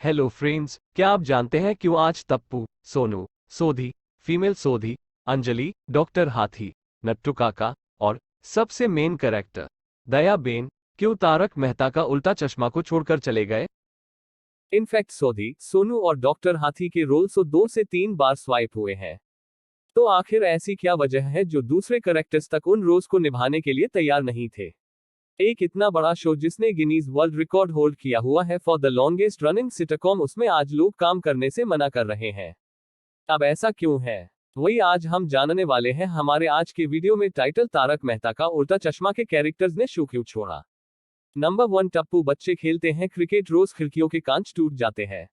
Hello friends, क्या आप जानते हैं क्यों आज तप्पू, सोनू, सोधी, फीमेल सोधी, अंजलि, डॉक्टर हाथी, नट्टू काका और सबसे मेन कैरेक्टर दयाबेन क्यों तारक मेहता का उल्टा चश्मा को छोड़कर चले गए? इनफैक्ट सोधी, सोनू और डॉक्टर हाथी के रोल 2 से 3 बार स्वाइप हुए हैं। तो आखिर ऐसी क्या वजह है जो दूसरे करेक्टर्स तक उन रोल्स को निभाने के लिए तैयार नहीं थे? एक इतना बड़ा शो जिसने गिनीज वर्ल्ड रिकॉर्ड होल्ड किया हुआ है for the longest running sitcom, उसमें आज लोग काम करने से मना कर रहे हैं। अब ऐसा क्यों है, वही आज हम जानने वाले हैं हमारे आज के वीडियो में। टाइटल, तारक मेहता का उल्टा चश्मा के कैरेक्टर्स ने शो क्यों छोड़ा। नंबर 1, टप्पू बच्चे खेलते हैं क्रिकेट, रोज खिड़कियों के कांच टूट जाते हैं।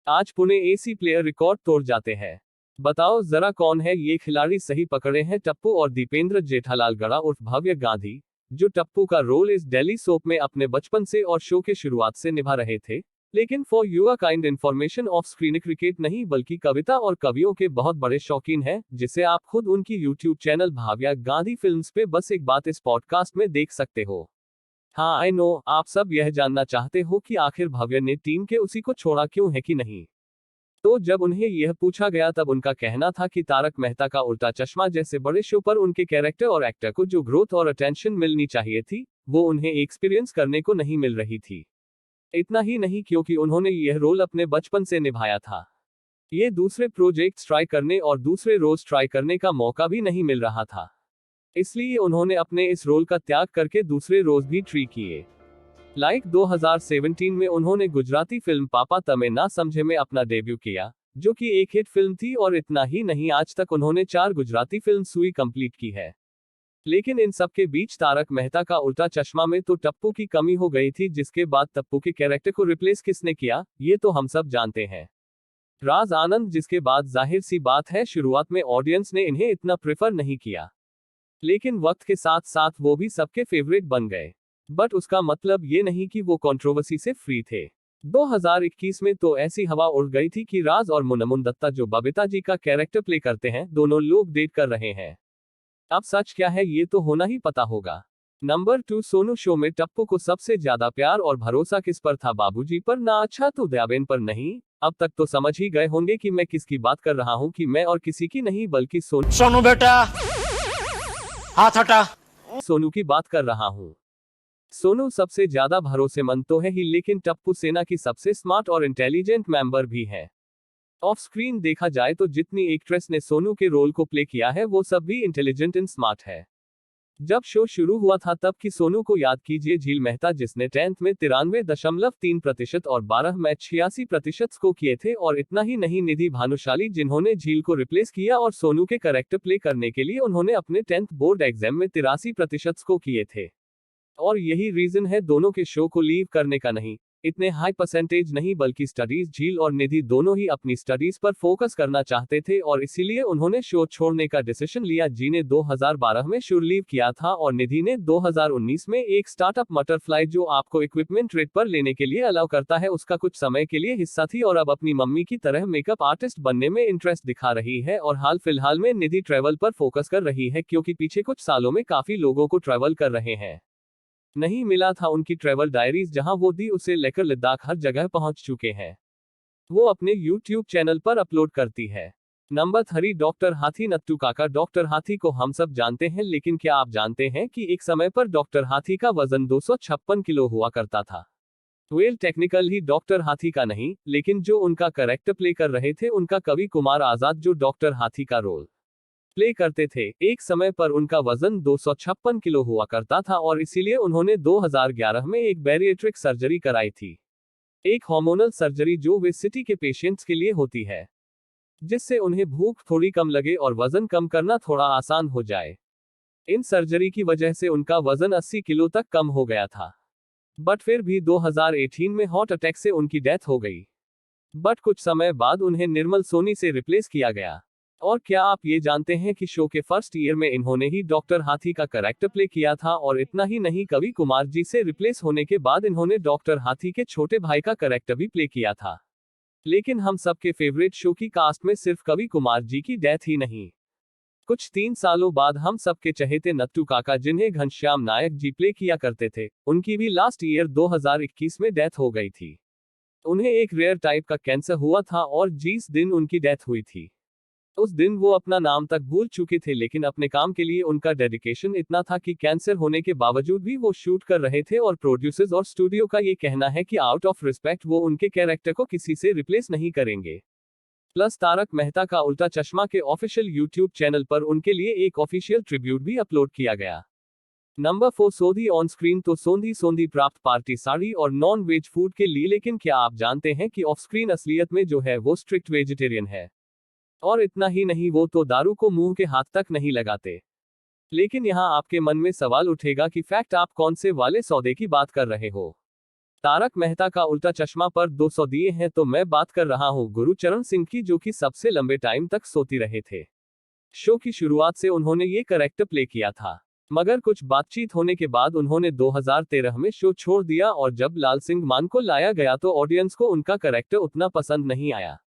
आज पुणे एसी प्लेयर रिकॉर्ड तोड़ जाते हैं। बताओ जरा कौन है ये खिलाड़ी? सही पकड़े हैं, टप्पू और दीपेंद्र जेठालाल गड़ा उर्फ भव्य गांधी, जो टप्पू का रोल इस डेली सोप में अपने बचपन से और शो के शुरुआत से निभा रहे थे। लेकिन फॉर युवा kind information, of screen cricket नहीं बल्कि कविता और कवियों के बहुत बड़े शौकीन हैं, जिसे आप खुद उनकी YouTube channel Bhavya Gandhi films पे बस एक बात इस पॉडकास्ट में देख सकते हो। हाँ, आई नो, आप सब यह जानना चाहते हो कि आखिर भव्य ने टीम के उसी को छोड़ा क्यों है कि नहीं। तो जब उन्हें यह पूछा गया तब उनका कहना था कि तारक मेहता का उल्टा चश्मा जैसे बड़े शो पर उनके कैरेक्टर और एक्टर को जो ग्रोथ और अटेंशन मिलनी चाहिए थी, वो उन्हें एक्सपीरियंस करने को नहीं मिल रही थी। इतना ही नहीं, क्योंकि उन्होंने यह रोल अपने बचपन से निभाया था। ये दूसरे प्रोजेक्ट्स ट्राई करने और दूसरे रोल्स ट्राई करने का मौका भी नहीं मिल रहा था, इसलिए उन्होंने अपने इस रोल का त्याग करके दूसरे रोल्स भी ट्री किए। लाइक 2017 में उन्होंने गुजराती फिल्म पापा तमे ना समझे में अपना डेब्यू किया, जो कि एक हिट फिल्म थी। और इतना ही नहीं, आज तक उन्होंने 4 गुजराती फिल्म सुई कंप्लीट की है। लेकिन इन सब के बीच तारक मेहता का उल्टा चश्मा में तो टप्पू की कमी हो गई थी, जिसके बाद टप्पू के कैरेक्टर को रिप्लेस किसने किया, ये तो हम सब जानते हैं, राज आनंद। जिसके बाद जाहिर सी बात है शुरुआत में ऑडियंस ने इन्हें इतना प्रेफर नहीं किया, लेकिन वक्त के साथ साथ वो भी सबके फेवरेट बन गए। बट उसका मतलब ये नहीं कि वो कंट्रोवर्सी से फ्री थे। 2021 में तो ऐसी हवा उड़ गई थी कि राज और मुनमुन दत्ता, जो बबीता जी का कैरेक्टर प्ले करते हैं, दोनों लोग डेट कर रहे हैं। अब सच क्या है ये तो होना ही पता होगा। नंबर 2, सोनू शो में टप्पू को सबसे ज्यादा प्यार और भरोसा किस पर था? बाबूजी पर ना? अच्छा, तो दयाबेन पर नहीं? अब तक तो समझ ही गए होंगे कि मैं किसकी बात कर रहा हूँ, कि मैं और किसी की नहीं बल्कि सोनू बेटा हाथ हटा, सोनू की बात कर रहा हूँ। सोनू सबसे ज्यादा भरोसेमंद तो है ही, लेकिन टप्पू सेना की सबसे स्मार्ट और इंटेलिजेंट मेंबर भी है। ऑफ स्क्रीन देखा जाए तो जितनी एक्ट्रेस ने सोनू के रोल को प्ले किया है, वो सब भी इंटेलिजेंट एंड स्मार्ट है। जब शो शुरू हुआ था तब की सोनू को याद कीजिए, झील मेहता, जिसने 10th में 93.3% और 12 में 86% स्कोर किए थे। और इतना ही नहीं, निधि भानुशाली, जिन्होंने झील को रिप्लेस किया, और सोनू के कैरेक्टर प्ले करने के लिए उन्होंने अपने 10th बोर्ड एग्जाम में 83% स्कोर किए थे। और यही रीजन है दोनों के शो को लीव करने का। नहीं इतने हाई परसेंटेज नहीं, बल्कि स्टडीज, झील और निधि दोनों ही अपनी स्टडीज पर फोकस करना चाहते थे, और इसीलिए उन्होंने शो छोड़ने का डिसीजन लिया। जी ने 2012 में शो लीव किया था, और निधि ने 2019 में एक स्टार्टअप बटरफ्लाई, जो आपको इक्विपमेंट रेट पर लेने के लिए अलाउ करता है, उसका कुछ समय के लिए हिस्सा थी, और अब अपनी मम्मी की तरह मेकअप आर्टिस्ट बनने में इंटरेस्ट दिखा रही है। और हाल फिलहाल में निधि ट्रैवल पर फोकस कर रही है, क्योंकि पीछे कुछ सालों में काफी लोगों को ट्रैवल कर रहे हैं नहीं मिला था उनकी ट्रैवल डायरीज, जहां वो दी उसे लेकर लद्दाख हर जगह पहुंच चुके हैं। वो अपने यूट्यूब चैनल पर अपलोड करती है। नंबर 3, डॉक्टर हाथी, नट्टू काका। डॉक्टर हाथी को हम सब जानते हैं, लेकिन क्या आप जानते हैं कि एक समय पर डॉक्टर हाथी का वजन 256 किलो हुआ करता था। वेल, टेक्निकल ही डॉक्टर हाथी का नहीं, लेकिन जो उनका कैरेक्टर प्ले कर रहे थे, उनका कवि कुमार आजाद, जो डॉक्टर हाथी का रोल प्ले करते थे, एक समय पर उनका वजन 256 किलो हुआ करता था, और इसीलिए उन्होंने 2011 में एक बैरिएट्रिक सर्जरी कराई थी, एक हार्मोनल सर्जरी जो ओबेसिटी के पेशेंट्स के लिए होती है, जिससे उन्हें भूख थोड़ी कम लगे और वजन कम करना थोड़ा आसान हो जाए। इन सर्जरी की वजह से उनका वजन 80 किलो तक कम हो गया था, बट फिर भी 2018 में हार्ट अटैक से उनकी डेथ हो गई। बट कुछ समय बाद उन्हें निर्मल सोनी से रिप्लेस किया गया। और क्या आप ये जानते हैं कि शो के फर्स्ट ईयर में इन्होंने ही डॉक्टर हाथी का कैरेक्टर प्ले किया था। और इतना ही नहीं, कवि कुमार जी से रिप्लेस होने के बाद इन्होंने डॉक्टर हाथी के छोटे भाई का कैरेक्टर भी प्ले किया था। लेकिन हम सबके फेवरेट शो की कास्ट में सिर्फ कवि कुमार जी की डेथ ही नहीं, कुछ 3 सालों बाद हम सबके चहेते नट्टू काका, जिन्हें घनश्याम नायक जी प्ले किया करते थे, उनकी भी लास्ट ईयर 2021 में डेथ हो गई थी। उन्हें एक रेयर टाइप का कैंसर हुआ था और जिस दिन उनकी डेथ हुई थी उस दिन वो अपना नाम तक भूल चुके थे, लेकिन अपने काम के लिए उनका डेडिकेशन इतना था कि कैंसर होने के बावजूद भी वो शूट कर रहे थे और प्रोड्यूसर्स और स्टूडियो का ये कहना है कि आउट ऑफ रिस्पेक्ट वो उनके कैरेक्टर को किसी से रिप्लेस नहीं करेंगे। प्लस तारक मेहता का उल्टा चश्मा के ऑफिशियल यूट्यूब चैनल पर उनके लिए एक ऑफिशियल ट्रिब्यूट भी अपलोड किया गया। नंबर 4 सोधी ऑन स्क्रीन तो सोंधी प्राप्त पार्टी साड़ी और नॉन वेज फूड के लिए, लेकिन क्या आप जानते हैं कि ऑफ स्क्रीन असलियत में जो है वो स्ट्रिक्ट वेजिटेरियन है। और इतना ही नहीं, वो तो दारू को मुंह के हाथ तक नहीं लगाते। लेकिन यहाँ आपके मन में सवाल उठेगा कि फैक्ट आप कौन से वाले सौदे की बात कर रहे हो। तारक मेहता का उल्टा चश्मा पर 200 दिए हैं तो मैं बात कर रहा हूँ गुरुचरण सिंह की, जो कि सबसे लंबे टाइम तक सोती रहे थे। शो की शुरुआत से उन्होंने ये कैरेक्टर प्ले किया था, मगर कुछ बातचीत होने के बाद उन्होंने 2013 में शो छोड़ दिया और जब लाल सिंह मान को लाया गया तो ऑडियंस को उनका कैरेक्टर उतना पसंद नहीं आया,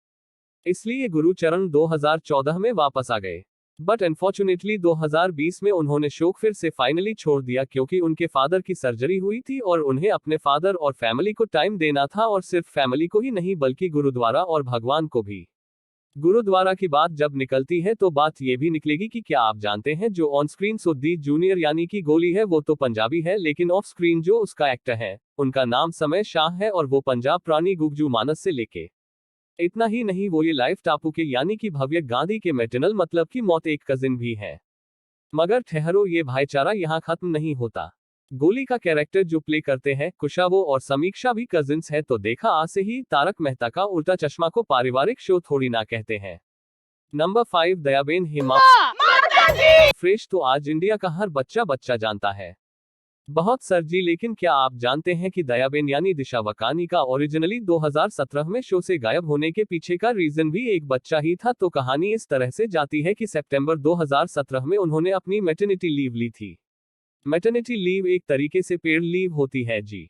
इसलिए गुरुचरण 2014 में वापस आ गए। बट अनफॉर्चुनेटली 2020 में उन्होंने शो फिर से फाइनली छोड़ दिया, क्योंकि उनके फादर की सर्जरी हुई थी और उन्हें अपने फादर और फैमिली को टाइम देना था, और सिर्फ फैमिली को ही नहीं बल्कि गुरुद्वारा और भगवान को भी। गुरुद्वारा की बात जब निकलती है तो बात ये भी निकलेगी कि क्या आप जानते हैं जो ऑन स्क्रीन सुदीप जूनियर यानी कि गोली है वो तो पंजाबी है, लेकिन ऑफ स्क्रीन जो उसका एक्टर है उनका नाम समय शाह है और वो पंजाब प्राणी गुगजू मानस से लेके। इतना ही नहीं, वो ये लाइफ टापू के यानी कि भव्य गांधी के मैटरनल मतलब की मौत एक कजिन भी है। मगर ठहरो, ये भाईचारा यहाँ खत्म नहीं होता। गोली का कैरेक्टर जो प्ले करते हैं कुशावो और समीक्षा भी कजिन्स है, तो देखा आज से ही तारक मेहता का उल्टा चश्मा को पारिवारिक शो थोड़ी ना कहते हैं। नंबर 5 दयाबेन हिमा फ्रेश तो आज इंडिया का हर बच्चा जानता है। बहुत सर जी, लेकिन क्या आप जानते हैं कि दयाबेन यानी दिशा वकानी का ओरिजिनली 2017 में शो से गायब होने के पीछे का रीजन भी एक बच्चा ही था। तो कहानी इस तरह से जाती है कि सितंबर 2017 में उन्होंने अपनी मैटरनिटी लीव ली थी। मैटरनिटी लीव एक तरीके से पेड लीव होती है जी।